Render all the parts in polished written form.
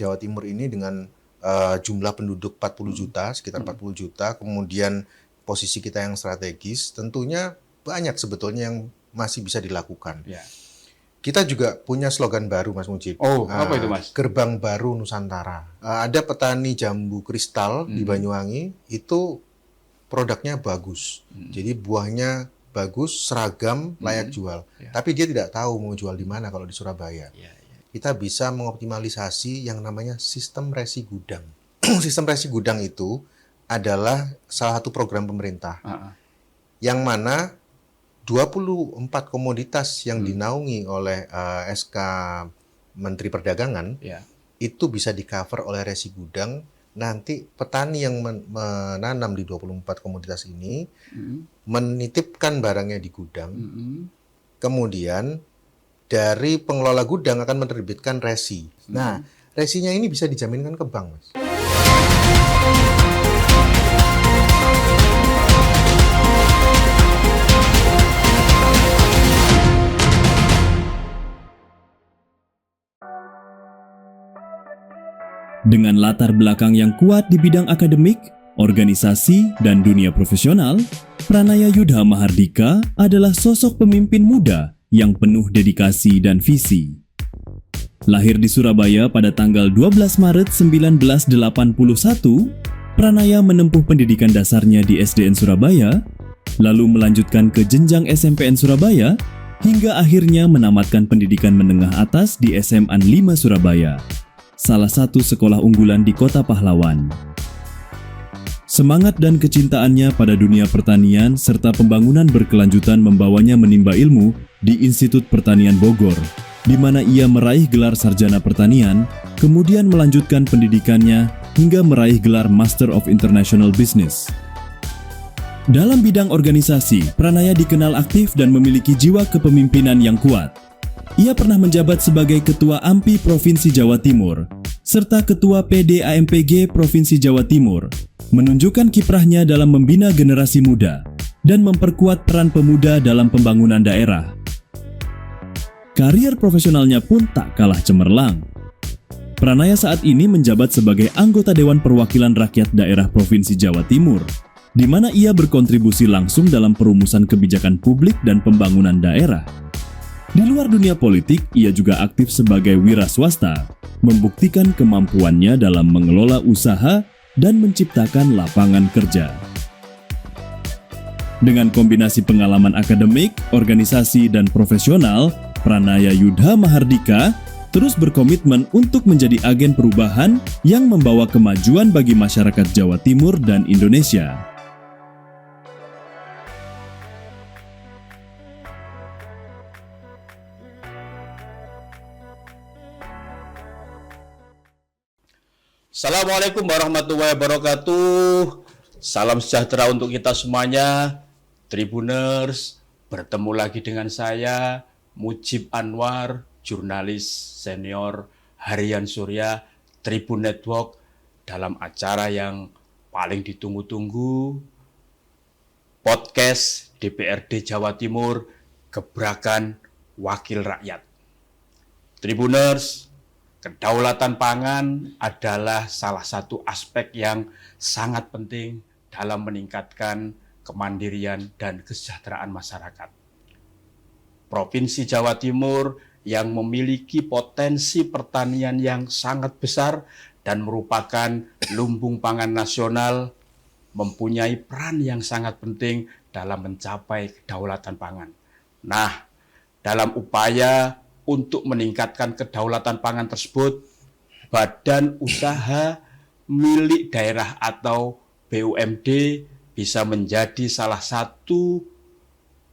Jawa Timur ini dengan jumlah penduduk 40 juta, sekitar 40 juta, kemudian posisi kita yang strategis, tentunya banyak sebetulnya yang masih bisa dilakukan. Ya. Kita juga punya slogan baru, Mas Mujib. Oh, apa itu, Mas? Gerbang Baru Nusantara. Ada petani jambu kristal di Banyuwangi, itu produknya bagus. Jadi buahnya bagus, seragam, layak jual. Tapi dia tidak tahu mau jual di mana kalau di Surabaya. Kita bisa mengoptimalisasi yang namanya sistem resi gudang. Sistem resi gudang itu adalah salah satu program pemerintah. Yang mana 24 komoditas yang dinaungi oleh SK Menteri Perdagangan itu bisa di-cover oleh resi gudang. Nanti petani yang menanam di 24 komoditas ini menitipkan barangnya di gudang. Kemudian dari pengelola gudang akan menerbitkan resi. Nah, resinya ini bisa dijaminkan ke bank, Mas. Dengan latar belakang yang kuat di bidang akademik, organisasi, dan dunia profesional, Pranaya Yudha Mahardika adalah sosok pemimpin muda yang penuh dedikasi dan visi. Lahir di Surabaya pada tanggal 12 Maret 1981, Pranaya menempuh pendidikan dasarnya di SDN Surabaya, lalu melanjutkan ke jenjang SMPN Surabaya, hingga akhirnya menamatkan pendidikan menengah atas di SMA 5 Surabaya, salah satu sekolah unggulan di Kota Pahlawan. Semangat dan kecintaannya pada dunia pertanian serta pembangunan berkelanjutan membawanya menimba ilmu di Institut Pertanian Bogor, di mana ia meraih gelar sarjana pertanian, kemudian melanjutkan pendidikannya hingga meraih gelar Master of International Business. Dalam bidang organisasi, Pranaya dikenal aktif dan memiliki jiwa kepemimpinan yang kuat. Ia pernah menjabat sebagai Ketua AMPI Provinsi Jawa Timur, serta Ketua PDAMPG Provinsi Jawa Timur, menunjukkan kiprahnya dalam membina generasi muda dan memperkuat peran pemuda dalam pembangunan daerah. Karier profesionalnya pun tak kalah cemerlang. Pranaya saat ini menjabat sebagai anggota Dewan Perwakilan Rakyat Daerah Provinsi Jawa Timur, di mana ia berkontribusi langsung dalam perumusan kebijakan publik dan pembangunan daerah. Di luar dunia politik, ia juga aktif sebagai wira swasta, membuktikan kemampuannya dalam mengelola usaha dan menciptakan lapangan kerja. Dengan kombinasi pengalaman akademik, organisasi, dan profesional, Pranaya Yudha Mahardika terus berkomitmen untuk menjadi agen perubahan yang membawa kemajuan bagi masyarakat Jawa Timur dan Indonesia. Assalamualaikum warahmatullahi wabarakatuh. Salam sejahtera untuk kita semuanya. Tribuners, bertemu lagi dengan saya, Mujib Anwar, jurnalis senior Harian Surya Tribun Network, dalam acara yang paling ditunggu-tunggu, podcast DPRD Jawa Timur, Gebrakan Wakil Rakyat. Tribuners, kedaulatan pangan adalah salah satu aspek yang sangat penting dalam meningkatkan kemandirian dan kesejahteraan masyarakat. Provinsi Jawa Timur yang memiliki potensi pertanian yang sangat besar dan merupakan lumbung pangan nasional mempunyai peran yang sangat penting dalam mencapai kedaulatan pangan. Nah, dalam upaya untuk meningkatkan kedaulatan pangan tersebut, badan usaha milik daerah atau BUMD bisa menjadi salah satu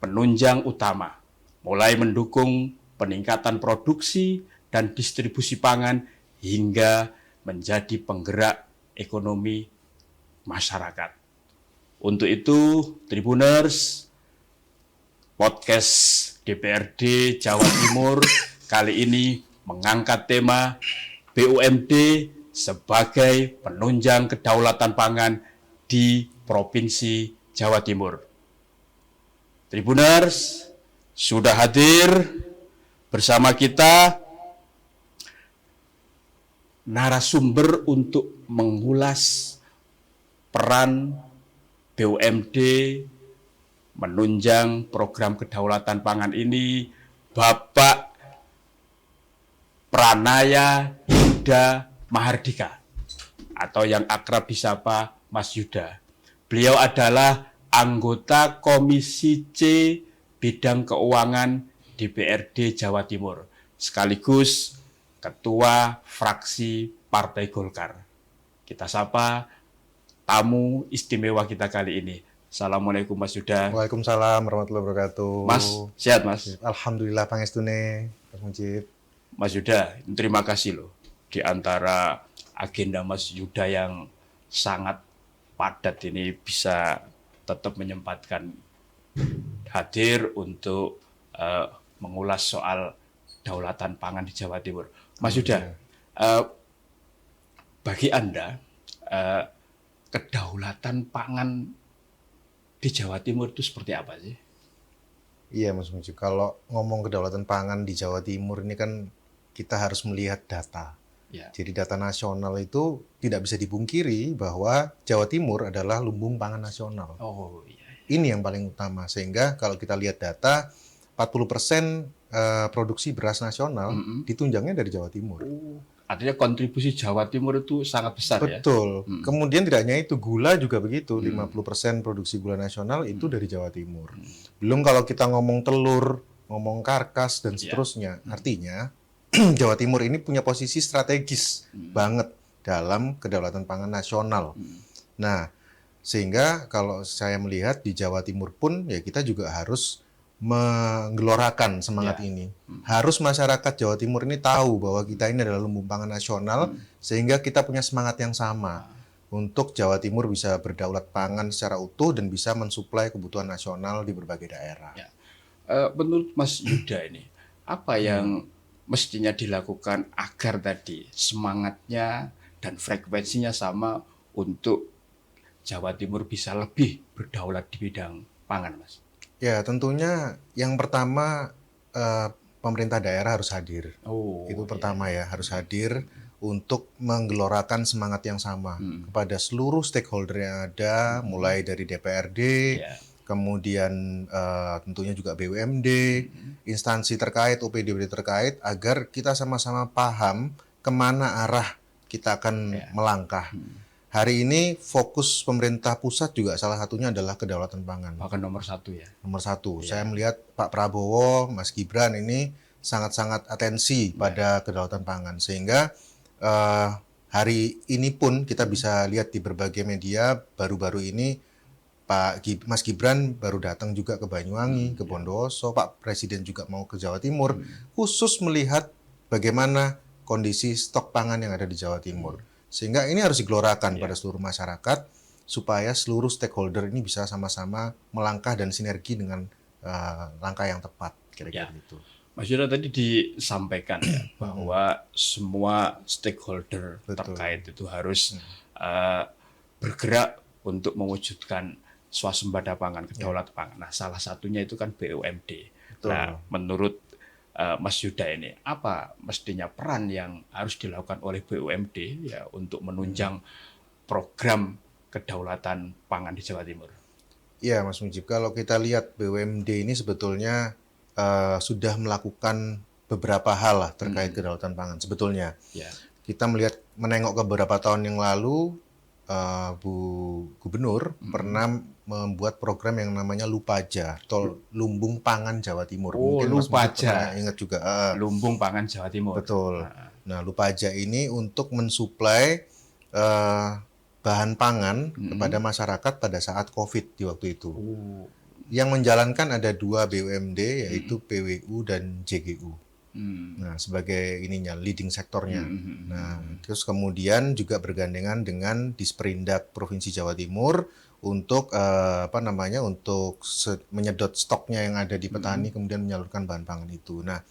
penunjang utama, mulai mendukung peningkatan produksi dan distribusi pangan hingga menjadi penggerak ekonomi masyarakat. Untuk itu, Tribuners, podcast DPRD Jawa Timur kali ini mengangkat tema BUMD sebagai penunjang kedaulatan pangan di Provinsi Jawa Timur. Tribuners, sudah hadir bersama kita narasumber untuk mengulas peran BUMD menunjang program kedaulatan pangan ini, Bapak Pranaya Yuda Mahardika, atau yang akrab disapa Mas Yuda. Beliau adalah anggota Komisi C Bidang Keuangan DPRD Jawa Timur, sekaligus Ketua Fraksi Partai Golkar. Kita sapa tamu istimewa kita kali ini. Assalamualaikum Mas Yuda. Waalaikumsalam warahmatullahi wabarakatuh. Mas, sehat Mas? Alhamdulillah pangestune, Mas Mujib. Mas Yuda, terima kasih loh. Di antara agenda Mas Yuda yang sangat padat ini bisa tetap menyempatkan hadir untuk mengulas soal kedaulatan pangan di Jawa Timur. Mas Yuda, bagi Anda, kedaulatan pangan di Jawa Timur itu seperti apa sih? Iya Mas Mujib, kalau ngomong kedaulatan pangan di Jawa Timur ini kan kita harus melihat data. Ya. Jadi data nasional itu tidak bisa dipungkiri bahwa Jawa Timur adalah lumbung pangan nasional. Oh iya. Ini yang paling utama, sehingga kalau kita lihat data 40% produksi beras nasional ditunjangnya dari Jawa Timur. Artinya kontribusi Jawa Timur itu sangat besar ya? Betul. Kemudian tidak hanya itu, gula juga begitu. 50% produksi gula nasional itu dari Jawa Timur. Belum kalau kita ngomong telur, ngomong karkas, dan seterusnya. Artinya Jawa Timur ini punya posisi strategis banget dalam kedaulatan pangan nasional. Nah, sehingga kalau saya melihat di Jawa Timur pun ya kita juga harus menggelorakan semangat ini. Harus masyarakat Jawa Timur ini tahu bahwa kita ini adalah lumbung pangan nasional, sehingga kita punya semangat yang sama untuk Jawa Timur bisa berdaulat pangan secara utuh dan bisa mensuplai kebutuhan nasional di berbagai daerah. Ya. Menurut Mas Yuda ini, apa yang mestinya dilakukan agar tadi semangatnya dan frekuensinya sama untuk Jawa Timur bisa lebih berdaulat di bidang pangan, Mas? Ya, tentunya yang pertama pemerintah daerah harus hadir. Itu pertama ya, harus hadir untuk menggelorakan semangat yang sama kepada seluruh stakeholder yang ada, mulai dari DPRD, kemudian tentunya juga BUMD, instansi terkait, OPD terkait, agar kita sama-sama paham kemana arah kita akan melangkah. Hari ini fokus pemerintah pusat juga salah satunya adalah kedaulatan pangan. Bahkan nomor satu ya? Nomor satu. Saya melihat Pak Prabowo, Mas Gibran ini sangat-sangat atensi pada kedaulatan pangan. Sehingga hari ini pun kita bisa lihat di berbagai media, baru-baru ini Mas Gibran baru datang juga ke Banyuwangi, ke Bondowoso, Pak Presiden juga mau ke Jawa Timur, khusus melihat bagaimana kondisi stok pangan yang ada di Jawa Timur. Sehingga ini harus digelorakan pada seluruh masyarakat, supaya seluruh stakeholder ini bisa sama-sama melangkah dan sinergi dengan langkah yang tepat, kira-kira gitu. Mas Yuda tadi disampaikan ya, bahwa semua stakeholder terkait itu harus bergerak untuk mewujudkan swasembada pangan, kedaulatan pangan. Nah, salah satunya itu kan BUMD. Nah, menurut Mas Yuda ini, apa mestinya peran yang harus dilakukan oleh BUMD ya untuk menunjang program kedaulatan pangan di Jawa Timur? Iya, Mas Mujib. Kalau kita lihat BUMD ini sebetulnya sudah melakukan beberapa hal lah terkait kedaulatan pangan. Sebetulnya kita menengok ke beberapa tahun yang lalu, Bu Gubernur pernah membuat program yang namanya Lupaja atau Lumbung Pangan Jawa Timur. Mungkin Lupaja. Ingat juga. Lumbung Pangan Jawa Timur. Betul. Nah, Lupaja ini untuk mensuplai bahan pangan kepada masyarakat pada saat COVID di waktu itu. Yang menjalankan ada 2 BUMD, yaitu PWU dan JGU. Nah, sebagai leading sektornya. Nah, terus kemudian juga bergandengan dengan Disperindak Provinsi Jawa Timur untuk untuk menyedot stoknya yang ada di petani, kemudian menyalurkan bahan pangan itu. Nah,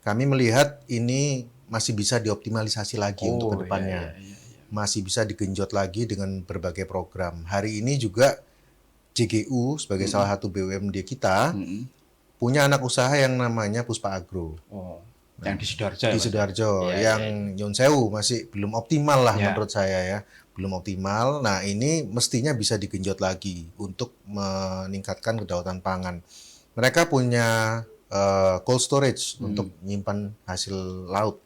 kami melihat ini masih bisa dioptimalisasi lagi untuk kedepannya. Masih bisa digenjot lagi dengan berbagai program. Hari ini juga JGU sebagai salah satu BUMD kita punya anak usaha yang namanya Puspa Agro. Yang di Sidoarjo, di ya, Mas? Sidoarjo, Iya, yang iya. Nyun Sewu masih belum optimal lah Ya. menurut saya ya, belum optimal. Nah ini mestinya bisa digenjot lagi untuk meningkatkan kedaulatan pangan. Mereka punya cold storage untuk menyimpan hasil laut,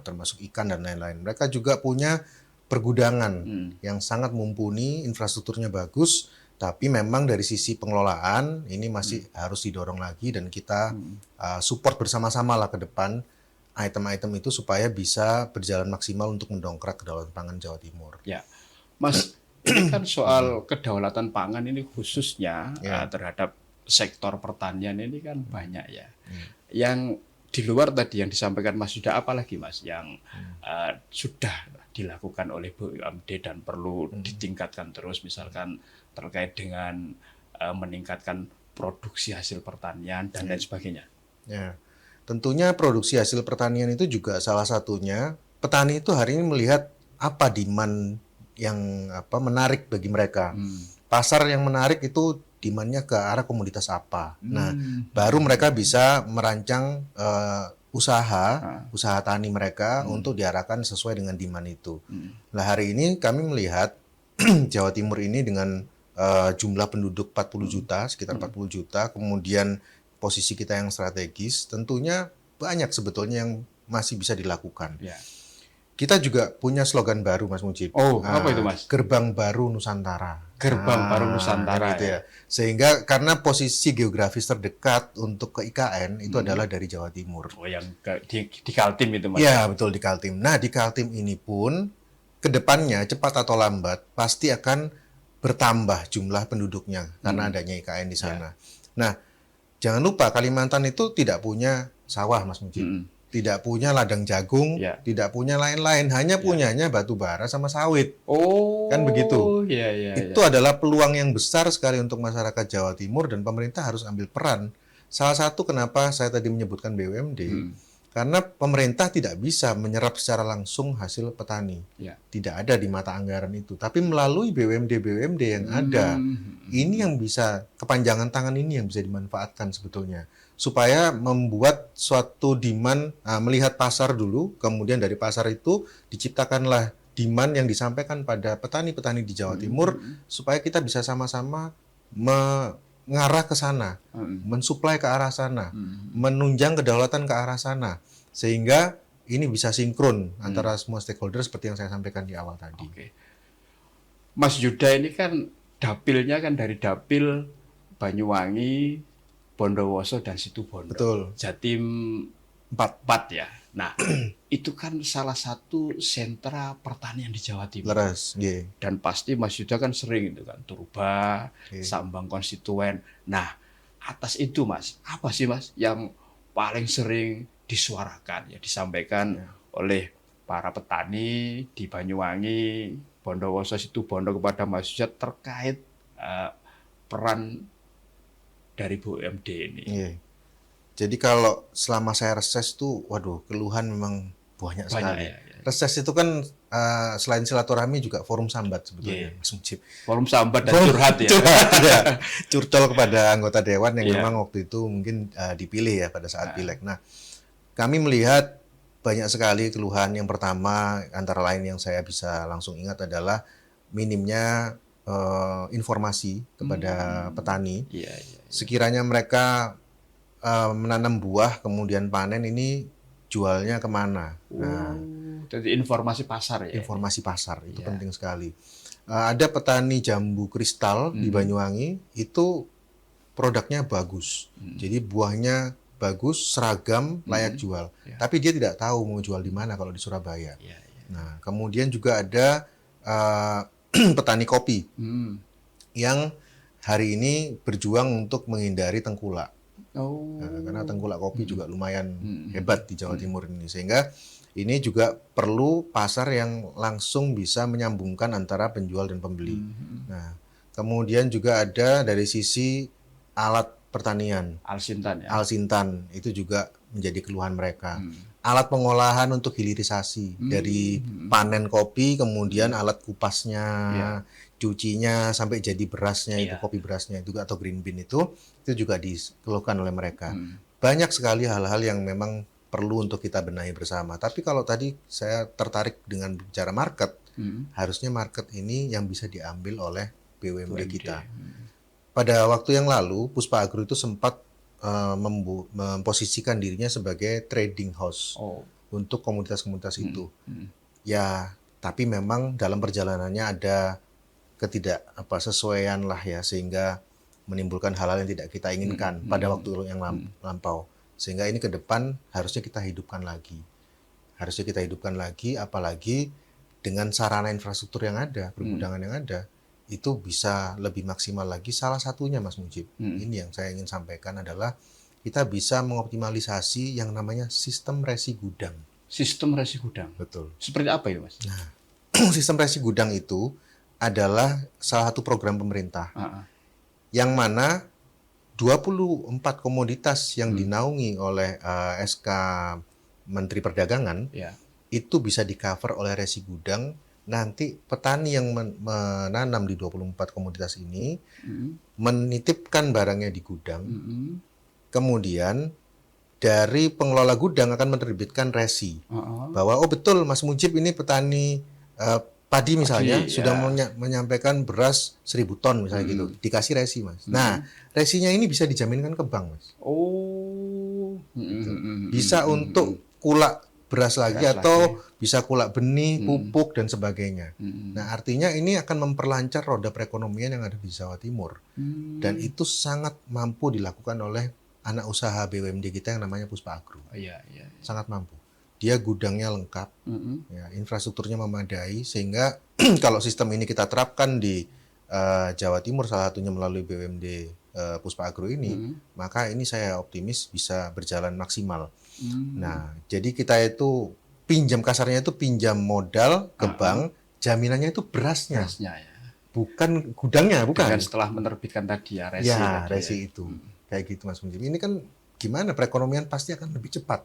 termasuk ikan dan lain-lain. Mereka juga punya pergudangan yang sangat mumpuni, infrastrukturnya bagus, tapi memang dari sisi pengelolaan ini masih harus didorong lagi dan kita support bersama-sama lah ke depan item-item itu supaya bisa berjalan maksimal untuk mendongkrak kedaulatan pangan Jawa Timur. Ya, Mas, ini kan soal kedaulatan pangan ini khususnya Ya. terhadap sektor pertanian ini kan banyak ya. Yang di luar tadi yang disampaikan Mas Yuda, apalagi Mas yang sudah dilakukan oleh BUMD dan perlu ditingkatkan terus, misalkan terkait dengan meningkatkan produksi hasil pertanian dan lain sebagainya. Ya. Tentunya produksi hasil pertanian itu juga salah satunya. Petani itu hari ini melihat apa demand yang menarik bagi mereka. Pasar yang menarik itu demand-nya ke arah komoditas apa. Nah, baru mereka bisa merancang usaha tani mereka untuk diarahkan sesuai dengan demand itu. Nah, hari ini kami melihat Jawa Timur ini dengan jumlah penduduk 40 juta, sekitar 40 juta, kemudian posisi kita yang strategis, tentunya banyak sebetulnya yang masih bisa dilakukan. Ya. Kita juga punya slogan baru, Mas Mujib. Oh, apa itu, Mas? Gerbang Baru Nusantara. Gerbang Baru Nusantara, gitu ya. Sehingga karena posisi geografis terdekat untuk ke IKN itu adalah dari Jawa Timur. Oh, yang di Kaltim itu, Mas? Ya, betul, di Kaltim. Nah, di Kaltim ini pun ke depannya cepat atau lambat pasti akan bertambah jumlah penduduknya karena adanya IKN di sana. Nah, jangan lupa Kalimantan itu tidak punya sawah, Mas Mujib. Tidak punya ladang jagung, tidak punya lain-lain, hanya punyanya batu bara sama sawit. Oh, kan begitu. Iya. Itu adalah peluang yang besar sekali untuk masyarakat Jawa Timur dan pemerintah harus ambil peran. Salah satu kenapa saya tadi menyebutkan BUMD, karena pemerintah tidak bisa menyerap secara langsung hasil petani. Tidak ada di mata anggaran itu. Tapi melalui BUMD yang ada, ini yang bisa, kepanjangan tangan ini yang bisa dimanfaatkan sebetulnya. Supaya membuat suatu demand, melihat pasar dulu, kemudian dari pasar itu diciptakanlah demand yang disampaikan pada petani-petani di Jawa Timur, supaya kita bisa sama-sama mengarah ke sana, mensuplai ke arah sana, menunjang kedaulatan ke arah sana, sehingga ini bisa sinkron antara semua stakeholder seperti yang saya sampaikan di awal tadi. Oke. Mas Yuda ini kan dapilnya kan dari dapil Banyuwangi, Bondowoso dan Situbondo. Betul. Jatim 4 ya. Nah, itu kan salah satu sentra pertanian di Jawa Timur. Leres, yeah. Dan pasti Mas Yuda kan sering itu kan Turba, Sambang Konstituen. Nah, atas itu Mas, apa sih Mas yang paling sering disuarakan ya disampaikan oleh para petani di Banyuwangi, Bondowoso, Situbondo kepada Mas Yuda terkait peran dari BUMD ini. Iya. Jadi kalau selama saya reses tuh, waduh, keluhan memang banyak sekali. Ya. Reses itu kan selain silaturahmi juga forum sambat sebetulnya, Mas Mujib. Forum sambat dan curhat ya. Curhat ya. Curcol kepada anggota dewan yang memang waktu itu mungkin dipilih ya pada saat pileg. Nah, kami melihat banyak sekali keluhan. Yang pertama antara lain yang saya bisa langsung ingat adalah minimnya informasi kepada petani. Sekiranya mereka menanam buah kemudian panen, ini jualnya kemana? Nah, jadi informasi pasar ya. Informasi pasar itu penting sekali. Ada petani jambu kristal di Banyuwangi, itu produknya bagus. Jadi buahnya bagus, seragam, layak jual. Tapi dia tidak tahu mau jual di mana kalau di Surabaya. Nah, kemudian juga ada petani kopi yang hari ini berjuang untuk menghindari tengkulak. Karena tengkulak kopi juga lumayan hebat di Jawa Timur ini, sehingga ini juga perlu pasar yang langsung bisa menyambungkan antara penjual dan pembeli. Nah, kemudian juga ada dari sisi alat pertanian, Alsintan ya. Alsintan itu juga menjadi keluhan mereka. Alat pengolahan untuk hilirisasi dari panen kopi, kemudian alat kupasnya, cucinya sampai jadi berasnya itu, kopi berasnya itu atau green bean itu juga dikeluhkan oleh mereka. Banyak sekali hal-hal yang memang perlu untuk kita benahi bersama. Tapi kalau tadi saya tertarik dengan bicara market, harusnya market ini yang bisa diambil oleh BUMD kita. Pada waktu yang lalu, Puspa Agro itu sempat memposisikan dirinya sebagai trading house untuk komunitas-komunitas itu. Ya, tapi memang dalam perjalanannya ada ketidaksesuaian lah ya, sehingga menimbulkan hal-hal yang tidak kita inginkan pada waktu yang lampau. Sehingga ini ke depan harusnya kita hidupkan lagi. Apalagi dengan sarana infrastruktur yang ada, pergudangan yang ada, itu bisa lebih maksimal lagi. Salah satunya Mas Mujib, ini yang saya ingin sampaikan adalah kita bisa mengoptimalisasi yang namanya sistem resi gudang. Sistem resi gudang? Betul. Seperti apa itu Mas? Nah, sistem resi gudang itu adalah salah satu program pemerintah yang mana 24 komoditas yang dinaungi oleh SK Menteri Perdagangan itu bisa di-cover oleh resi gudang. Nanti petani yang menanam di 24 komoditas ini menitipkan barangnya di gudang. Kemudian dari pengelola gudang akan menerbitkan resi bahwa oh betul Mas Mujib ini petani padi misalnya sudah menyampaikan beras 1.000 ton misalnya gitu, dikasih resi Mas. Nah, resinya ini bisa dijaminkan ke bank Mas. Bisa untuk kulak beras lagi atau bisa kulak benih, pupuk dan sebagainya. Nah, artinya ini akan memperlancar roda perekonomian yang ada di Jawa Timur. Dan itu sangat mampu dilakukan oleh anak usaha BUMD kita yang namanya Puspa Agro. Sangat mampu. Dia gudangnya lengkap, ya, infrastrukturnya memadai, sehingga kalau sistem ini kita terapkan di Jawa Timur, salah satunya melalui BUMD Puspa Agro ini, maka ini saya optimis bisa berjalan maksimal. Nah, jadi kita itu kasarnya itu pinjam modal ke bank, jaminannya itu berasnya ya. Bukan gudangnya, bukan. Dengan setelah menerbitkan tadi ya resi. Ya, resi itu. Kayak gitu Mas Mujib. Ini kan gimana perekonomian pasti akan lebih cepat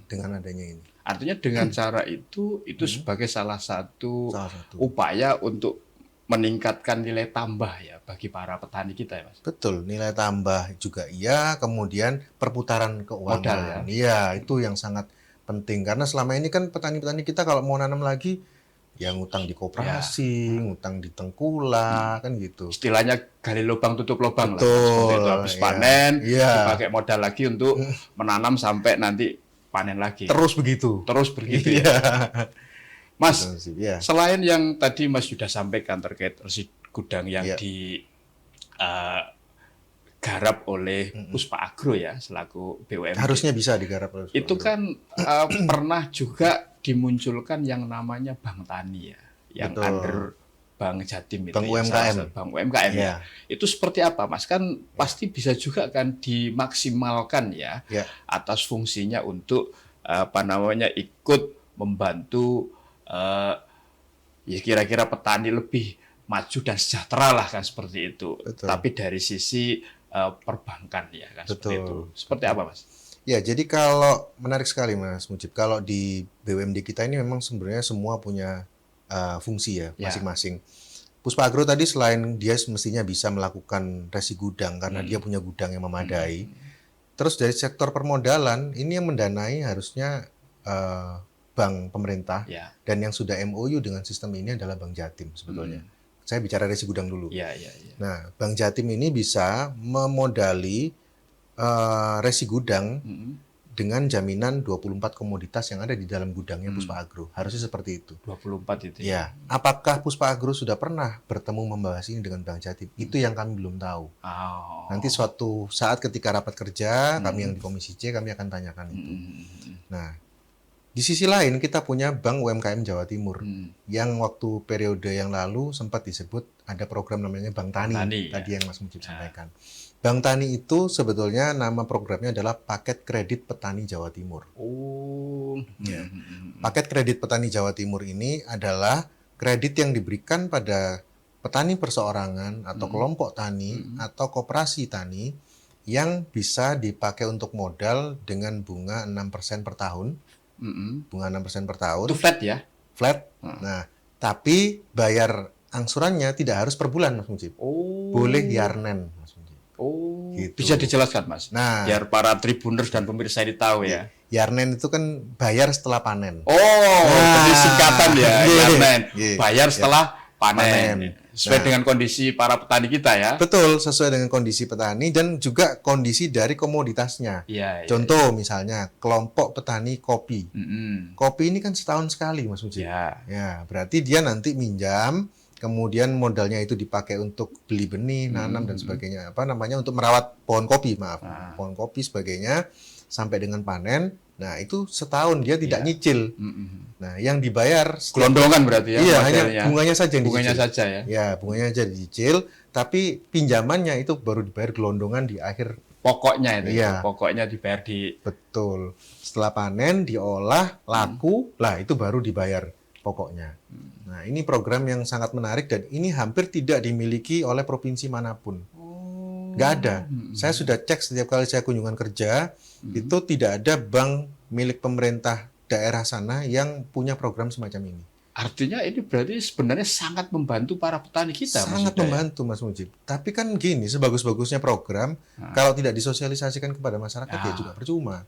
dengan adanya ini. Artinya dengan cara itu sebagai salah satu upaya untuk meningkatkan nilai tambah ya bagi para petani kita ya Mas. Betul, nilai tambah juga iya, kemudian perputaran keuangan. Modal ya. Iya, itu yang sangat penting karena selama ini kan petani-petani kita kalau mau nanam lagi ya ngutang di koperasi, ngutang di tengkulak kan gitu. Istilahnya gali lubang tutup lubang. Betul, lah. Seperti itu habis panen dipakai modal lagi untuk menanam sampai nanti panen lagi. Terus begitu. Ya. Mas, selain yang tadi Mas sudah sampaikan terkait resi gudang yang digarap oleh Puspa Agro ya selaku BUMD. Harusnya bisa digarap oleh Puspa Itu Agro. kan pernah juga dimunculkan yang namanya Bank Tani ya, yang under Bank Jatim itu. Bank UMKM. Bank UMKM ya. Itu seperti apa Mas? Kan pasti bisa juga kan dimaksimalkan ya atas fungsinya untuk ikut membantu ya kira-kira petani lebih maju dan sejahtera lah kan seperti itu. Tapi dari sisi perbankan ya kan seperti itu. Seperti apa Mas? Ya, jadi kalau menarik sekali Mas Mujib, kalau di BUMD kita ini memang sebenarnya semua punya fungsi ya masing-masing. Puspa Agro tadi selain dia mestinya bisa melakukan resi gudang karena dia punya gudang yang memadai. Terus dari sektor permodalan ini yang mendanai harusnya bank pemerintah dan yang sudah MOU dengan sistem ini adalah Bank Jatim sebetulnya. Saya bicara resi gudang dulu. Nah, Bank Jatim ini bisa memodali resi gudang dengan jaminan 24 komoditas yang ada di dalam gudangnya Puspa Agro. Harusnya seperti itu. 24 itu. Ya. Apakah Puspa Agro sudah pernah bertemu membahas ini dengan Bank Jatim? Itu yang kami belum tahu. Nanti suatu saat ketika rapat kerja, kami yang di Komisi C, kami akan tanyakan itu. Nah, di sisi lain kita punya Bank UMKM Jawa Timur yang waktu periode yang lalu sempat disebut ada program namanya Bank Tani tadi yang Mas Mujib sampaikan. Bank Tani itu sebetulnya nama programnya adalah Paket Kredit Petani Jawa Timur. Paket Kredit Petani Jawa Timur ini adalah kredit yang diberikan pada petani perseorangan atau kelompok tani atau koperasi tani yang bisa dipakai untuk modal dengan bunga 6% per tahun. Bunga 6% per tahun. Itu flat ya? Flat. Nah, tapi bayar angsurannya tidak harus per bulan Mas Mujib. Boleh yarnen Mas Mujib. Gitu. Bisa dijelaskan Mas? Nah, biar para tribuners dan pemirsa ini tahu ya. Yarnen itu kan bayar setelah panen. Jadi singkatan ya, Yarnen. Iya. Bayar setelah panen. Panen. Sesuai dengan kondisi para petani kita ya. Betul, sesuai dengan kondisi petani dan juga kondisi dari komoditasnya. Iya. Contoh misalnya kelompok petani kopi. Mm-mm. Kopi ini kan setahun sekali, Mas Mujib. Ya. Ya, berarti dia nanti minjam, kemudian modalnya itu dipakai untuk beli benih, nanam dan sebagainya. Apa namanya? Untuk merawat pohon kopi, maaf. Pohon kopi sebagainya sampai dengan panen. Nah, itu setahun dia tidak nyicil. Mm-mm. Nah, yang dibayar Gelondongan berarti ya. iya, modelnya. hanya bunganya saja yang Bunganya dicicil. saja ya. Ya, bunganya aja dicicil, tapi pinjamannya itu baru dibayar gelondongan di akhir. Pokoknya itu. Iya. Pokoknya dibayar di Betul. Setelah panen, diolah, laku, lah itu baru dibayar pokoknya. Nah, ini program yang sangat menarik dan ini hampir tidak dimiliki oleh provinsi manapun. Nggak ada. Saya sudah cek setiap kali saya kunjungan kerja, itu tidak ada bank milik pemerintah daerah sana yang punya program semacam ini. Artinya ini berarti sebenarnya sangat membantu para petani kita. Sangat maksudnya ya? membantu, Mas Mujib. Tapi kan gini, sebagus-bagusnya program, kalau tidak disosialisasikan kepada masyarakat, ya juga percuma.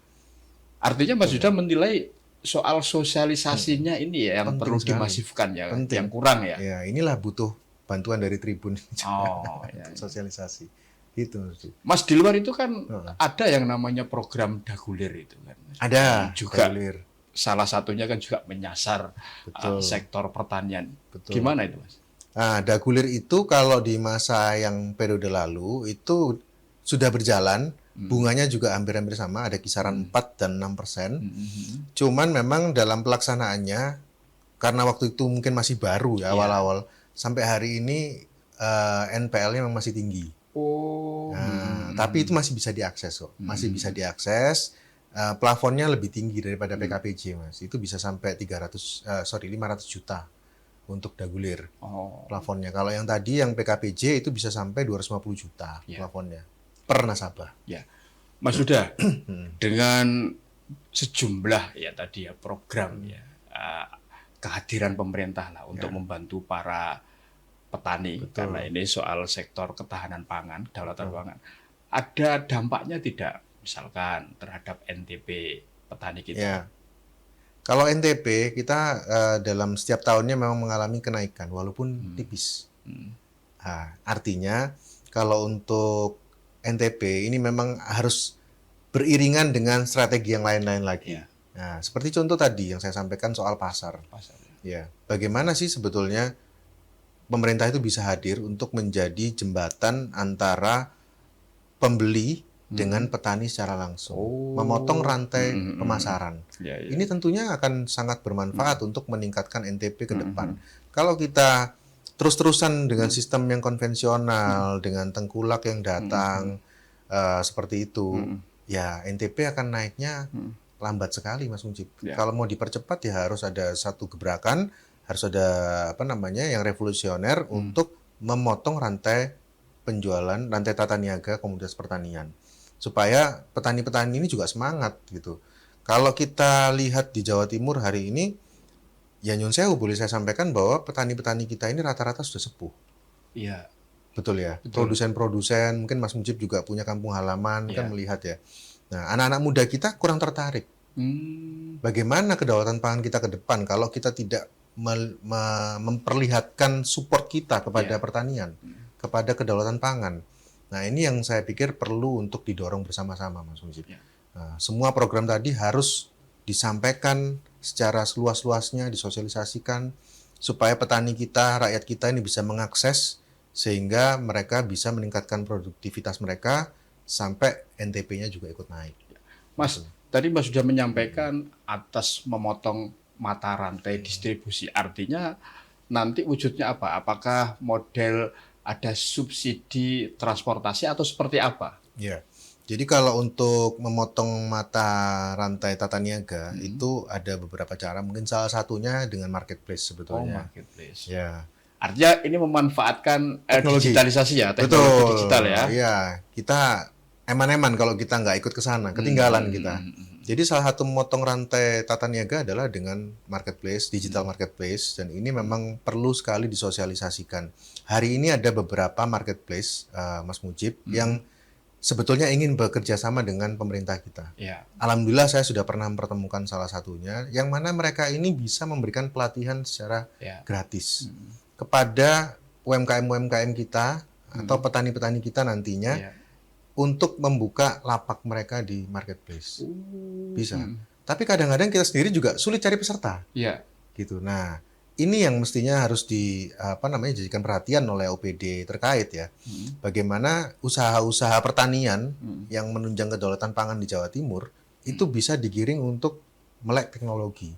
Artinya Mas Yuda menilai soal sosialisasinya ini ya yang Penting perlu sekali. dimasifkan ya, Penting. yang kurang ya. Ya, inilah butuh bantuan dari Tribun Oh, ya. sosialisasi. Gitu, Mas Mujib. Mas di luar itu kan ada yang namanya program dagulir itu kan. Ada Juga dagulir. salah satunya kan juga menyasar Betul. sektor pertanian. Betul. Gimana itu Mas? Nah, dagulir itu kalau di masa yang periode lalu itu sudah berjalan, bunganya juga hampir-hampir sama, ada kisaran 4 dan 6%. Cuman memang dalam pelaksanaannya, karena waktu itu mungkin masih baru ya awal-awal, sampai hari ini NPL-nya memang masih tinggi. Oh. Nah, tapi itu masih bisa diakses kok, masih bisa diakses. Plafonnya lebih tinggi daripada PKPJ, Mas. Itu bisa sampai 500 juta untuk dagulir Oh. plafonnya. Kalau yang tadi yang PKPJ itu bisa sampai 250 juta plafonnya per nasabah. Ya, Mas Yuda, dengan sejumlah ya tadi ya program ya kehadiran pemerintah lah untuk membantu para petani karena ini soal sektor ketahanan pangan, kedaulatan pangan. Ada dampaknya tidak, misalkan terhadap NTP petani kita? Ya. Kalau NTP kita dalam setiap tahunnya memang mengalami kenaikan walaupun tipis. Nah, artinya kalau untuk NTP ini memang harus beriringan dengan strategi yang lain-lain lagi. Ya. Nah, seperti contoh tadi yang saya sampaikan soal pasar. Ya, bagaimana sih sebetulnya pemerintah itu bisa hadir untuk menjadi jembatan antara pembeli dengan petani secara langsung, memotong rantai pemasaran. Ya, ya. Ini tentunya akan sangat bermanfaat untuk meningkatkan NTP ke depan. Kalau kita terus-terusan dengan sistem yang konvensional, dengan tengkulak yang datang, seperti itu, ya NTP akan naiknya lambat sekali, Mas Mujib. Ya. Kalau mau dipercepat ya harus ada satu gebrakan, harus ada yang revolusioner untuk memotong rantai penjualan, rantai tata niaga komoditas pertanian, supaya petani-petani ini juga semangat gitu. Kalau kita lihat di Jawa Timur hari ini, ya nyun sewu boleh saya sampaikan bahwa petani-petani kita ini rata-rata sudah sepuh. Iya. Betul ya. Produsen-produsen, mungkin Mas Mujib juga punya kampung halaman kan melihat ya. Nah, anak-anak muda kita kurang tertarik. Bagaimana kedaulatan pangan kita ke depan kalau kita tidak memperlihatkan support kita kepada pertanian, kepada kedaulatan pangan. Nah, ini yang saya pikir perlu untuk didorong bersama-sama, Mas Mujib. Nah, semua program tadi harus disampaikan secara seluas-luasnya, disosialisasikan, supaya petani kita, rakyat kita ini bisa mengakses, sehingga mereka bisa meningkatkan produktivitas mereka, sampai NTP-nya juga ikut naik. Mas, tadi Mas sudah menyampaikan atas memotong mata rantai distribusi. Artinya nanti wujudnya apa? Apakah model ada subsidi transportasi atau seperti apa? Ya, jadi kalau untuk memotong mata rantai tata niaga itu ada beberapa cara. Mungkin salah satunya dengan marketplace sebetulnya. Marketplace. Ya. Artinya ini memanfaatkan Teknologi. digitalisasi ya, teknologi digital ya. Iya, kita eman-eman kalau kita nggak ikut ke sana, ketinggalan kita. Jadi salah satu memotong rantai tata niaga adalah dengan marketplace, digital marketplace, dan ini memang perlu sekali disosialisasikan. Hari ini ada beberapa marketplace, Mas Mujib, yang sebetulnya ingin bekerja sama dengan pemerintah kita. Ya. Alhamdulillah saya sudah pernah mempertemukan salah satunya, yang mana mereka ini bisa memberikan pelatihan secara gratis kepada UMKM kita atau petani-petani kita nantinya untuk membuka lapak mereka di marketplace. Bisa. Tapi kadang-kadang kita sendiri juga sulit cari peserta. Gitu. Nah, ini yang mestinya harus dijadikan perhatian oleh OPD terkait ya. Bagaimana usaha-usaha pertanian yang menunjang kedaulatan pangan di Jawa Timur itu bisa digiring untuk melek teknologi,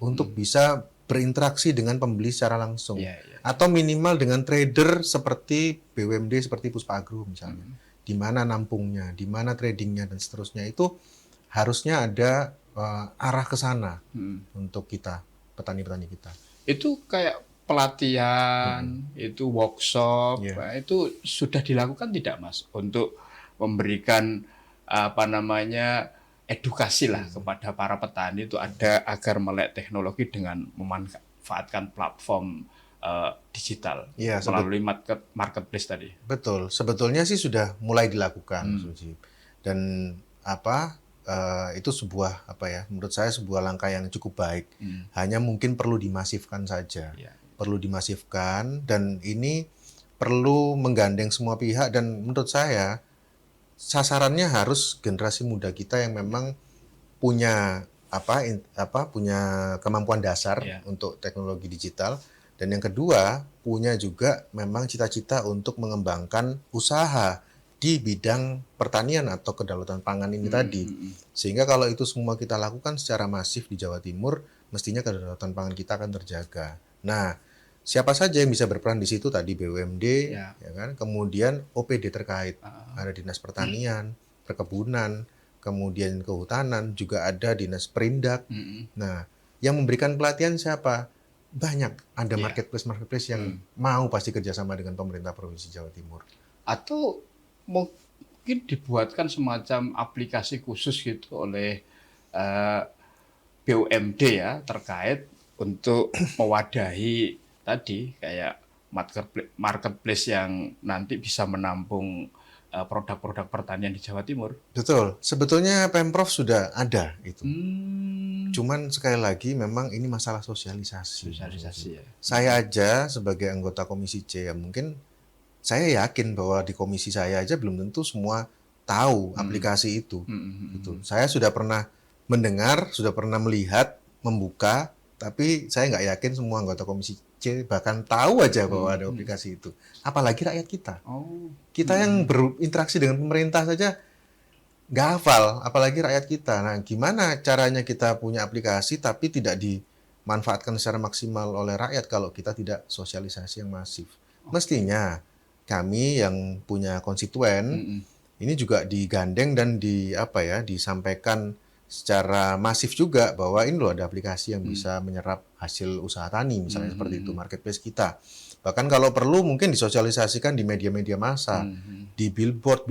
untuk bisa berinteraksi dengan pembeli secara langsung, atau minimal dengan trader seperti BUMD, seperti Puspa Agro misalnya, di mana nampungnya, di mana tradingnya dan seterusnya. Itu harusnya ada arah ke sana untuk kita, petani-petani kita. Itu kayak pelatihan, itu workshop, itu sudah dilakukan tidak Mas untuk memberikan edukasi lah kepada para petani itu ada agar melek teknologi dengan memanfaatkan platform digital melalui marketplace tadi. Betul, sebetulnya sih sudah mulai dilakukan, dan itu sebuah menurut saya sebuah langkah yang cukup baik. Hanya mungkin perlu dimasifkan saja, perlu dimasifkan, dan ini perlu menggandeng semua pihak. Dan menurut saya sasarannya harus generasi muda kita yang memang punya punya kemampuan dasar untuk teknologi digital, dan yang kedua punya juga memang cita-cita untuk mengembangkan usaha di bidang pertanian atau kedaulatan pangan ini tadi. Sehingga kalau itu semua kita lakukan secara masif di Jawa Timur, mestinya kedaulatan pangan kita akan terjaga. Nah, siapa saja yang bisa berperan di situ tadi BUMD, ya kan? Kemudian OPD terkait, ada Dinas Pertanian, Perkebunan, kemudian Kehutanan, juga ada Dinas Perindak. Nah, yang memberikan pelatihan siapa? Banyak, ada marketplace yang mau pasti kerjasama dengan pemerintah Provinsi Jawa Timur. Atau mungkin dibuatkan semacam aplikasi khusus gitu oleh BUMD ya terkait untuk mewadahi tadi kayak marketplace yang nanti bisa menampung produk-produk pertanian di Jawa Timur. Betul, sebetulnya Pemprov sudah ada itu. Cuman sekali lagi memang ini masalah sosialisasi ya. Saya aja sebagai anggota Komisi C ya mungkin saya yakin bahwa di komisi saya aja belum tentu semua tahu aplikasi itu. Gitu. Saya sudah pernah mendengar, sudah pernah melihat, membuka, tapi saya nggak yakin semua anggota Komisi C bahkan tahu aja bahwa ada aplikasi itu. Apalagi rakyat kita. Kita yang berinteraksi dengan pemerintah saja nggak hafal, apalagi rakyat kita. Nah, gimana caranya kita punya aplikasi tapi tidak dimanfaatkan secara maksimal oleh rakyat kalau kita tidak sosialisasi yang masif? Mestinya kami yang punya konstituen ini juga digandeng dan disampaikan secara masif juga bahwa ini loh ada aplikasi yang bisa menyerap hasil usaha tani misalnya seperti itu marketplace kita. Bahkan kalau perlu mungkin disosialisasikan di media-media massa, di billboard,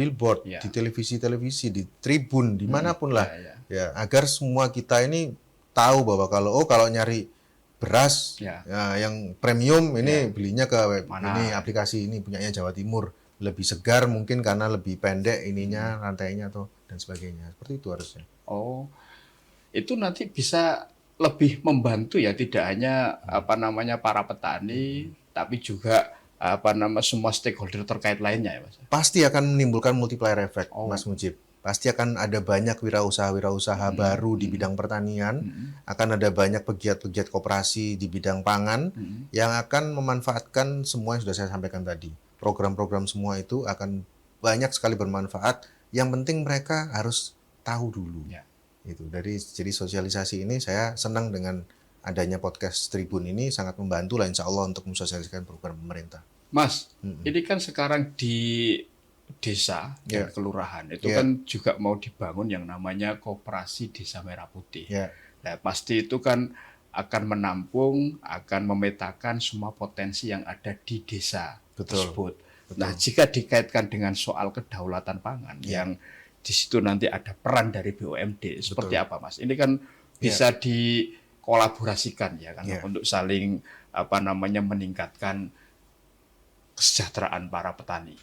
di televisi, di tribun, dimanapun lah, ya agar semua kita ini tahu bahwa kalau nyari beras yang premium ini belinya ke ini aplikasi ini punyanya Jawa Timur, lebih segar mungkin karena lebih pendek ininya rantainya atau dan sebagainya, seperti itu harusnya. Itu nanti bisa lebih membantu ya, tidak hanya para petani tapi juga semua stakeholder terkait lainnya ya Mas. Pasti akan menimbulkan multiplier effect Mas Mujib. Pasti akan ada banyak wirausaha baru di bidang pertanian, akan ada banyak pegiat-pegiat koperasi di bidang pangan yang akan memanfaatkan semua yang sudah saya sampaikan tadi. Program-program semua itu akan banyak sekali bermanfaat. Yang penting mereka harus tahu dulu. Itu jadi sosialisasi ini saya senang dengan adanya podcast Tribun ini, sangat membantu lah insya Allah untuk mensosialisasikan program pemerintah. Mas, ini kan sekarang di desa dan kelurahan itu kan juga mau dibangun yang namanya Koperasi Desa Merah Putih. Nah, pasti itu kan akan menampung, akan memetakan semua potensi yang ada di desa tersebut. Nah, jika dikaitkan dengan soal kedaulatan pangan yang di situ nanti ada peran dari BUMD, seperti apa Mas? Ini kan bisa dikolaborasikan ya kan untuk saling meningkatkan kesejahteraan para petani.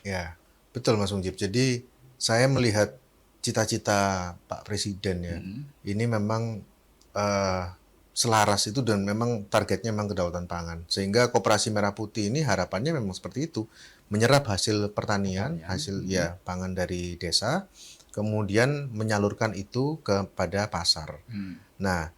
Betul Mas Mujib. Jadi saya melihat cita-cita Pak Presiden ya, ini memang selaras itu dan memang targetnya memang kedaulatan pangan. Sehingga Koperasi Merah Putih ini harapannya memang seperti itu, menyerap hasil pertanian, hasil ya pangan dari desa, kemudian menyalurkan itu kepada pasar. Nah,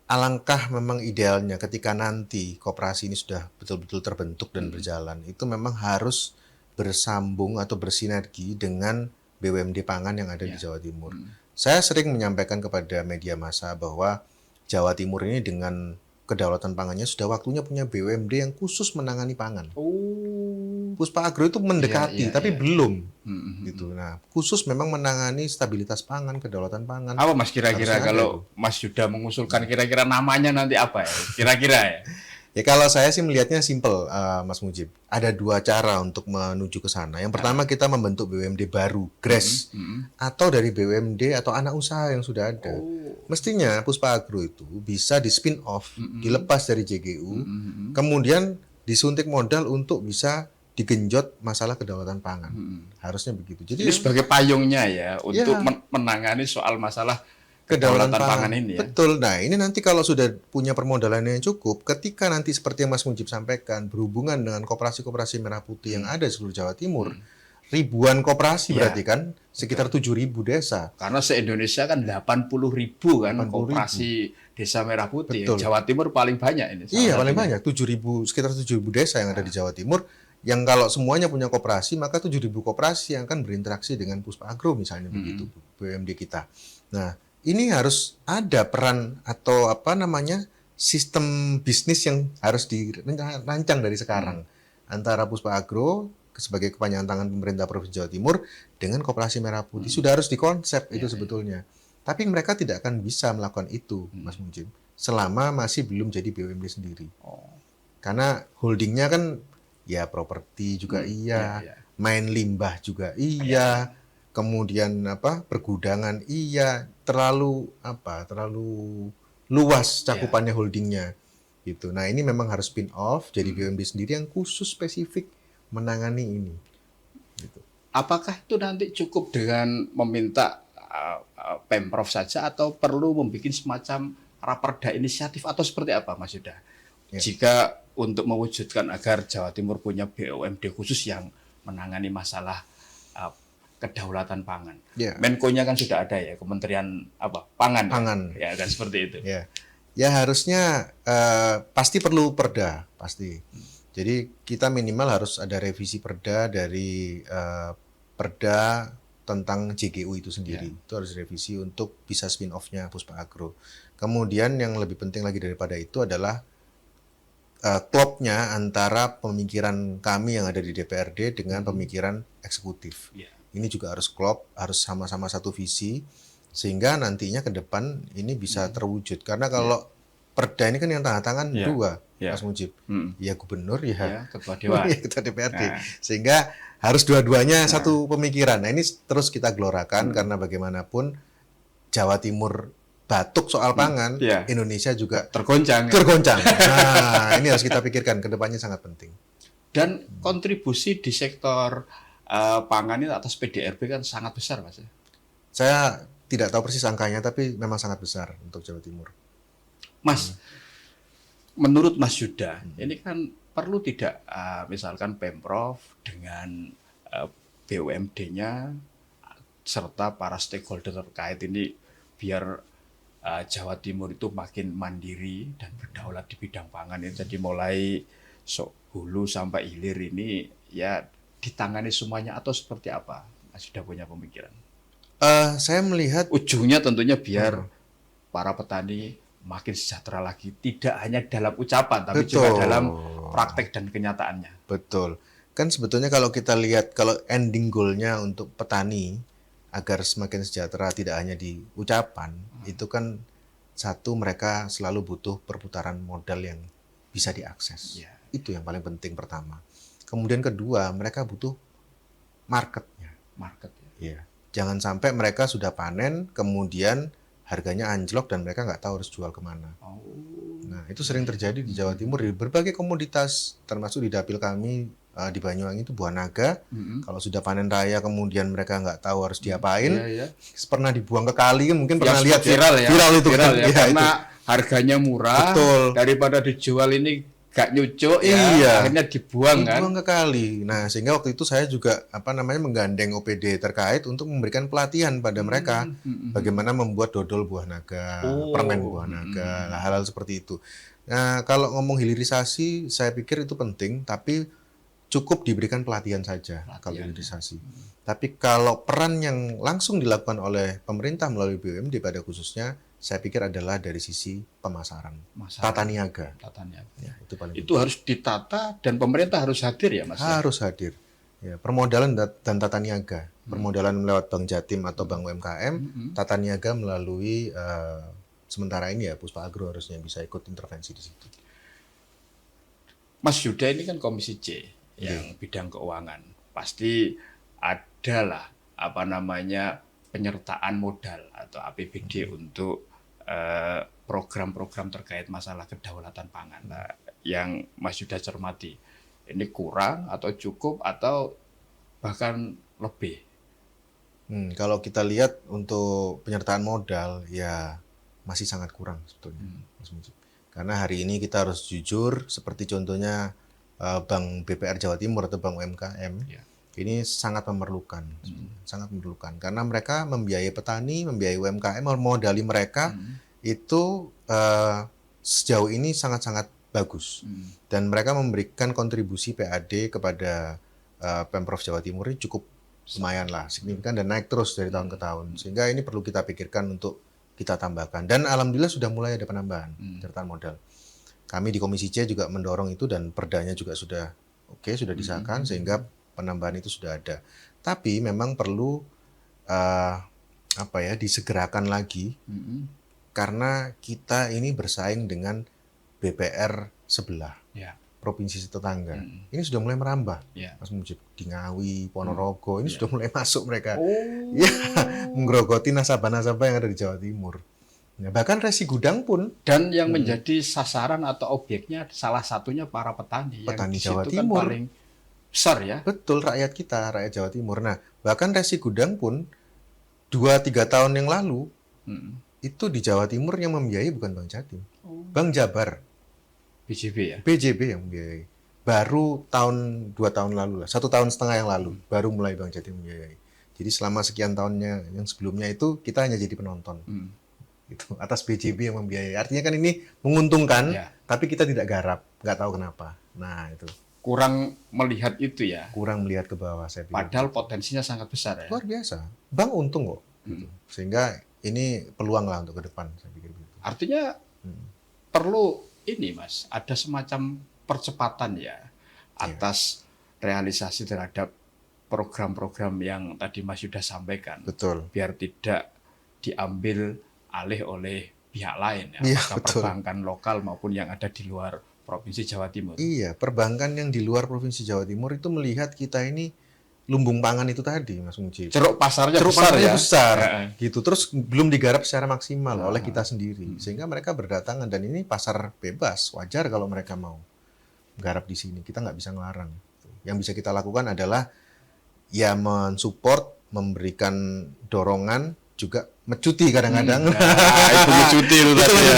alangkah memang idealnya ketika nanti koperasi ini sudah betul-betul terbentuk dan berjalan, itu memang harus bersambung atau bersinergi dengan BUMD pangan yang ada di Jawa Timur. Saya sering menyampaikan kepada media massa bahwa Jawa Timur ini dengan kedaulatan pangannya sudah waktunya punya BUMD yang khusus menangani pangan. Puspa Agro itu mendekati, tapi belum. Gitu. Nah, khusus memang menangani stabilitas pangan, kedaulatan pangan. Apa Mas kira-kira kalau Mas Yuda mengusulkan kira-kira namanya nanti apa ya? Kira-kira ya? Ya kalau saya sih melihatnya simple, Mas Mujib. Ada dua cara untuk menuju ke sana. Yang pertama kita membentuk BUMD baru, GRAS, atau dari BUMD atau anak usaha yang sudah ada. Mestinya Puspa Agro itu bisa di spin off, dilepas dari JGU, kemudian disuntik modal untuk bisa digenjot masalah kedaulatan pangan. Harusnya begitu. Jadi ini sebagai payungnya ya untuk menangani soal masalah kedaulatan pangan ini ya. Betul. Nah, ini nanti kalau sudah punya permodalan yang cukup, ketika nanti seperti yang Mas Mujib sampaikan, berhubungan dengan koperasi-koperasi merah putih yang ada di seluruh Jawa Timur, ribuan koperasi berarti kan, sekitar 7.000 desa. Karena se-Indonesia kan 80.000 kan koperasi desa merah putih. Jawa Timur paling banyak ini. Iya, paling banyak. 7.000, sekitar 7.000 desa yang ada di Jawa Timur. Yang kalau semuanya punya koperasi, maka 7.000 koperasi yang akan berinteraksi dengan Puspa Agro misalnya begitu, BUMD kita. Nah, ini harus ada peran atau apa namanya sistem bisnis yang harus dirancang dari sekarang antara Puspa Agro sebagai kepanjangan tangan pemerintah Provinsi Jawa Timur dengan Koperasi Merah Putih sudah harus dikonsep itu sebetulnya. Tapi mereka tidak akan bisa melakukan itu, Mas Mujib, selama masih belum jadi BUMD sendiri. Karena holdingnya kan ya properti juga main limbah juga kemudian pergudangan terlalu luas cakupannya holdingnya gitu. Nah, ini memang harus spin off jadi BUMD sendiri yang khusus spesifik menangani ini gitu. Apakah itu nanti cukup dengan meminta Pemprov saja atau perlu membuat semacam raperda inisiatif atau seperti apa Mas Yuda? Jika untuk mewujudkan agar Jawa Timur punya BUMD khusus yang menangani masalah kedaulatan pangan. Menko-nya kan sudah ada ya, Kementerian Pangan. Ya kan seperti itu. Ya harusnya pasti perlu perda, pasti. Jadi kita minimal harus ada revisi perda dari perda tentang JGU itu sendiri. Itu harus revisi untuk bisa spin off-nya Puspa Agro. Kemudian yang lebih penting lagi daripada itu adalah klopnya antara pemikiran kami yang ada di DPRD dengan pemikiran eksekutif. Ini juga harus klop, harus sama-sama satu visi, sehingga nantinya ke depan ini bisa terwujud. Karena kalau perda ini kan yang tanda tangan dua, Mas Mujib. Ya gubernur, ketua dewan, ketua DPRD. Sehingga harus dua-duanya satu pemikiran. Nah, ini terus kita gelorakan karena bagaimanapun Jawa Timur batuk soal pangan, Indonesia juga tergoncang. Nah, ini harus kita pikirkan, ke depannya sangat penting. Dan kontribusi di sektor pangan ini atas PDRB kan sangat besar, Mas. Saya tidak tahu persis angkanya, tapi memang sangat besar untuk Jawa Timur. Mas, menurut Mas Yuda, ini kan perlu tidak misalkan Pemprov dengan BUMD-nya serta para stakeholder terkait ini biar Jawa Timur itu makin mandiri dan berdaulat di bidang pangan ini. Jadi mulai hulu sampai hilir ini ya ditangani semuanya atau seperti apa? Mas sudah punya pemikiran? Saya melihat ujungnya tentunya biar para petani makin sejahtera lagi, tidak hanya dalam ucapan tapi juga dalam praktek dan kenyataannya. Betul. Kan sebetulnya kalau kita lihat kalau ending goal-nya untuk petani agar semakin sejahtera tidak hanya di ucapan, itu kan satu mereka selalu butuh perputaran modal yang bisa diakses. Itu yang paling penting pertama. Kemudian kedua, mereka butuh marketnya. Jangan sampai mereka sudah panen, kemudian harganya anjlok dan mereka nggak tahu harus jual kemana. Nah, itu sering terjadi di Jawa Timur di berbagai komoditas, termasuk di dapil kami di Banyuwangi itu buah naga. Kalau sudah panen raya kemudian mereka nggak tahu harus diapain, pernah dibuang ke kali kan mungkin pernah lihat viral ya. Viral itu viral kan. ya, Ya, karena itu. harganya murah. Betul. Daripada dijual ini gak nyucuk ya, Iya. akhirnya dibuang kan. Dibuang ke kali. Nah, sehingga waktu itu saya juga menggandeng OPD terkait untuk memberikan pelatihan pada mereka bagaimana membuat dodol buah naga, permen buah naga, hal-hal seperti itu. Nah, kalau ngomong hilirisasi, saya pikir itu penting, tapi cukup diberikan pelatihan saja kalau hilirisasi. Tapi kalau peran yang langsung dilakukan oleh pemerintah melalui BUMD pada khususnya, saya pikir adalah dari sisi pemasaran, tata niaga. Ya, itu paling itu harus ditata dan pemerintah harus hadir ya Mas. harus hadir. Ya, permodalan dan tata niaga. Permodalan lewat Bank Jatim atau Bank UMKM, tata niaga melalui sementara ini ya Puspa Agro harusnya bisa ikut intervensi di situ. Mas Yuda ini kan Komisi C yang bidang keuangan. Pasti adalah penyertaan modal atau APBD untuk program-program terkait masalah kedaulatan pangan. Nah, yang Mas Yuda cermati, ini kurang atau cukup atau bahkan lebih? Kalau kita lihat untuk penyertaan modal ya masih sangat kurang sebetulnya, Mas Mujib. Karena hari ini kita harus jujur, seperti contohnya Bank BPR Jawa Timur atau Bank UMKM, ini sangat memerlukan, karena mereka membiayai petani, membiayai UMKM, memodali mereka itu sejauh ini sangat-sangat bagus, dan mereka memberikan kontribusi PAD kepada Pemprov Jawa Timur ini cukup lumayan lah, signifikan dan naik terus dari tahun ke tahun, sehingga ini perlu kita pikirkan untuk kita tambahkan, dan alhamdulillah sudah mulai ada penambahan penyertaan modal. Kami di Komisi C juga mendorong itu dan perdanya juga sudah sudah disahkan sehingga penambahan itu sudah ada. Tapi memang perlu disegerakan lagi karena kita ini bersaing dengan BPR sebelah, provinsi tetangga. Ini sudah mulai merambah, Mas Mujib, di Ngawi, Ponorogo, ini sudah mulai masuk mereka, menggerogoti nasabah-nasabah yang ada di Jawa Timur. Nah, bahkan resi gudang pun, dan yang menjadi sasaran atau objeknya salah satunya para petani petani yang Jawa kan Timur paling besar ya. Betul, rakyat kita, rakyat Jawa Timur. Nah, bahkan resi gudang pun 2-3 tahun yang lalu itu di Jawa Timur yang membiayai bukan Bank Jatim, Bank Jabar, BJB ya. BJB yang membiayai. Baru 2 tahun lalu lah, 1,5 tahun yang lalu baru mulai Bank Jatim membiayai. Jadi selama sekian tahunnya yang sebelumnya itu kita hanya jadi penonton. Itu atas BJB yang membiayai. Artinya kan ini menguntungkan, tapi kita tidak garap, nggak tahu kenapa. Nah, itu. Kurang melihat itu ya. Kurang melihat ke bawah, saya pikir. Padahal potensinya sangat besar ya. Luar biasa. Bank untung kok. Sehingga ini peluang lah untuk ke depan, saya pikir begitu. Artinya perlu ini Mas, ada semacam percepatan ya atas realisasi terhadap program-program yang tadi Mas Yuda sampaikan. Betul. Biar tidak diambil alih oleh pihak lain ya, apakah perbankan lokal maupun yang ada di luar Provinsi Jawa Timur. Iya, perbankan yang di luar Provinsi Jawa Timur itu melihat kita ini lumbung pangan itu tadi, Mas Mujib. Ceruk pasarnya besar, gitu. Terus belum digarap secara maksimal oleh kita sendiri, sehingga mereka berdatangan, dan ini pasar bebas, wajar kalau mereka mau garap di sini. Kita nggak bisa ngelarang. Yang bisa kita lakukan adalah ya mensupport, memberikan dorongan, juga mecuti kadang-kadang. Itu mecuti itu tadi ya.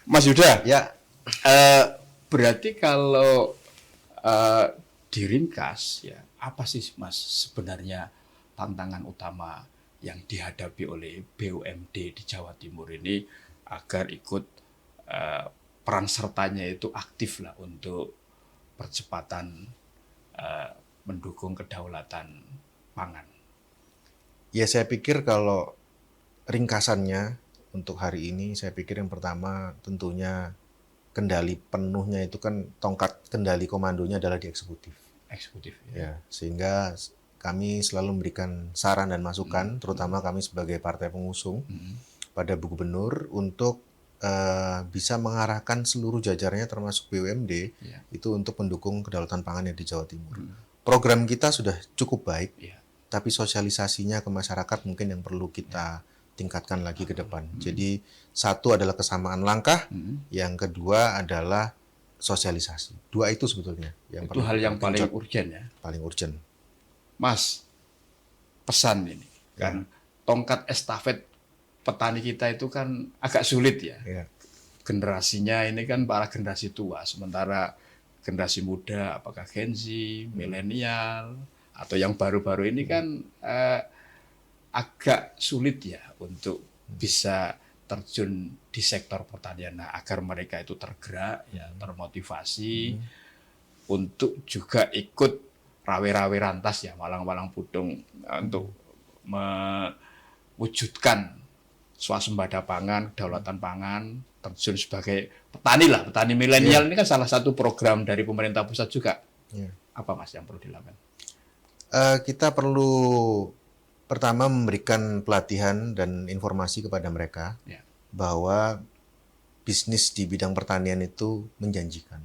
Mas Yuda, berarti kalau diringkas ya, apa sih Mas sebenarnya tantangan utama yang dihadapi oleh BUMD di Jawa Timur ini agar ikut peran sertanya itu aktif lah untuk percepatan mendukung kedaulatan pangan? Ya, saya pikir kalau ringkasannya untuk hari ini, saya pikir yang pertama tentunya kendali penuhnya itu kan tongkat kendali komandonya adalah di eksekutif. Ya, sehingga kami selalu memberikan saran dan masukan, terutama kami sebagai partai pengusung pada Bu Gubernur untuk bisa mengarahkan seluruh jajarannya termasuk BUMD itu untuk mendukung kedaulatan pangan yang di Jawa Timur. Program kita sudah cukup baik, tapi sosialisasinya ke masyarakat mungkin yang perlu kita tingkatkan lagi ke depan. Jadi satu adalah kesamaan langkah, yang kedua adalah sosialisasi. Dua itu sebetulnya yang Itu hal yang paling genjot, urgent ya. paling urgent. Mas, pesan ini kan tongkat estafet petani kita itu kan agak sulit ya. Ya. Generasinya ini kan para generasi tua, sementara generasi muda apakah Gen Z, milenial atau yang baru-baru ini kan agak sulit ya untuk bisa terjun di sektor pertanian. Nah, agar mereka itu tergerak ya, termotivasi untuk juga ikut rawe-rawe rantas ya, malang-malang pudung untuk mewujudkan swasembada pangan, kedaulatan pangan, terjun sebagai petani lah, petani milenial ini kan salah satu program dari pemerintah pusat juga. Apa Mas yang perlu dilakukan? Kita perlu pertama memberikan pelatihan dan informasi kepada mereka bahwa bisnis di bidang pertanian itu menjanjikan.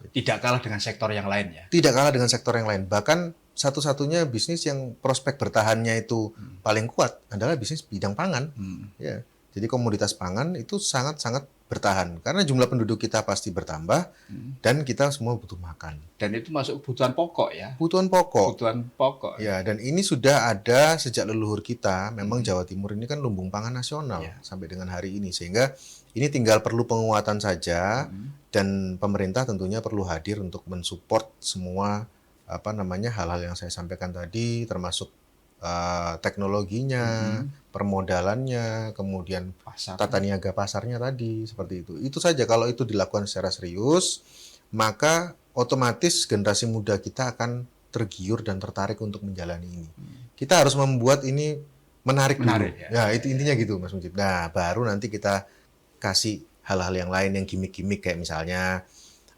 Tidak kalah dengan sektor yang lain ya? Tidak kalah dengan sektor yang lain. Bahkan satu-satunya bisnis yang prospek bertahannya itu paling kuat adalah bisnis bidang pangan. Ya. Jadi komoditas pangan itu sangat-sangat bertahan karena jumlah penduduk kita pasti bertambah dan kita semua butuh makan. Dan itu masuk kebutuhan pokok ya? Kebutuhan pokok. Kebutuhan pokok. Ya, dan ini sudah ada sejak leluhur kita. Memang Jawa Timur ini kan lumbung pangan nasional sampai dengan hari ini, sehingga ini tinggal perlu penguatan saja dan pemerintah tentunya perlu hadir untuk mensupport semua hal-hal yang saya sampaikan tadi, termasuk teknologinya, permodalannya, kemudian tata niaga pasarnya tadi, seperti itu. Itu saja, kalau itu dilakukan secara serius, maka otomatis generasi muda kita akan tergiur dan tertarik untuk menjalani ini. Kita harus membuat ini menarik dulu. Ya, itu intinya gitu, Mas Mujib. Nah, baru nanti kita kasih hal-hal yang lain yang gimmick-gimmick kayak misalnya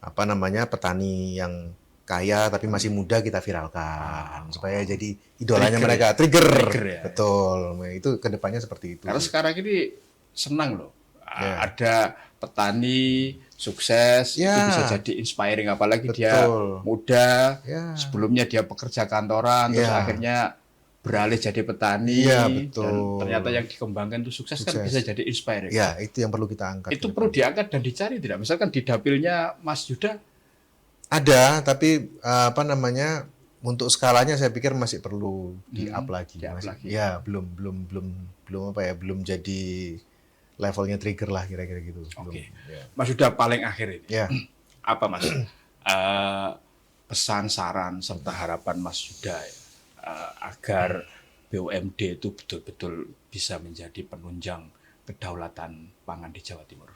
petani yang kaya tapi masih muda kita viralkan supaya jadi idolanya mereka, trigger ya. Betul. Nah, itu kedepannya seperti itu. Karena sekarang ini senang loh. Ada petani sukses itu bisa jadi inspiring, apalagi dia muda, sebelumnya dia pekerja kantoran terus akhirnya beralih jadi petani dan ternyata yang dikembangkan itu sukses. Kan bisa jadi inspiring. Ya, itu yang perlu kita angkat. Itu perlu diangkat dan dicari tidak? Misalkan di dapilnya Mas Yuda ada, tapi untuk skalanya saya pikir masih perlu di-up lagi. Ya, belum jadi levelnya trigger lah kira-kira gitu. Oke. Mas Yuda, paling akhir ini. Apa Mas pesan, saran serta harapan Mas Yuda agar BUMD itu betul-betul bisa menjadi penunjang kedaulatan pangan di Jawa Timur?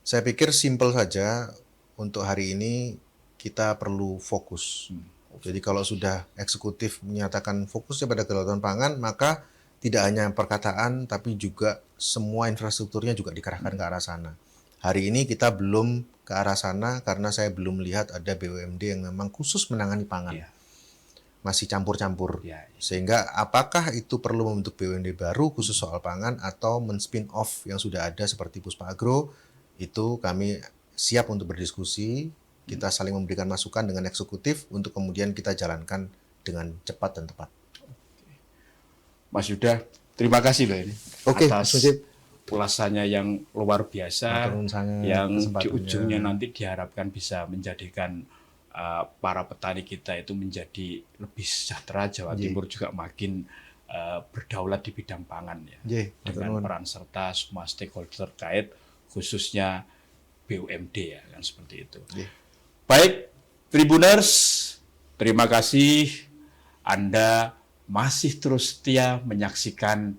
Saya pikir simpel saja. Untuk hari ini kita perlu fokus. Jadi kalau sudah eksekutif menyatakan fokusnya pada kedaulatan pangan, maka tidak hanya perkataan, tapi juga semua infrastrukturnya juga dikerahkan ke arah sana. Hari ini kita belum ke arah sana karena saya belum melihat ada BUMD yang memang khusus menangani pangan. Masih campur-campur. Sehingga apakah itu perlu membentuk BUMD baru khusus soal pangan atau men-spin off yang sudah ada seperti Puspa Agro, itu kami siap untuk berdiskusi. Kita saling memberikan masukan dengan eksekutif untuk kemudian kita jalankan dengan cepat dan tepat. Mas Yuda, terima kasih loh ini atas ulasannya yang luar biasa, yang di ujungnya nanti diharapkan bisa menjadikan para petani kita itu menjadi lebih sejahtera, Jawa Timur juga makin berdaulat di bidang pangan ya, dengan peran serta semua stakeholder terkait, khususnya BUMD ya, kan seperti itu. Baik, Tribuners, terima kasih Anda masih terus setia menyaksikan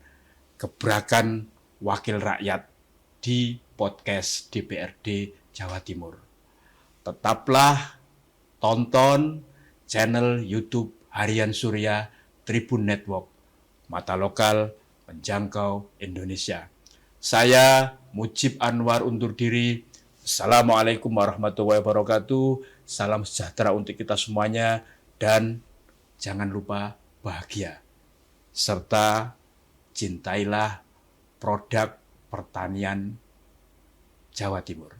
gebrakan wakil rakyat di podcast DPRD Jawa Timur. Tetaplah tonton channel YouTube Harian Surya Tribun Network, mata lokal menjangkau Indonesia. Saya Mujib Anwar undur diri. Assalamualaikum warahmatullahi wabarakatuh. Salam sejahtera untuk kita semuanya dan jangan lupa bahagia. Serta cintailah produk pertanian Jawa Timur.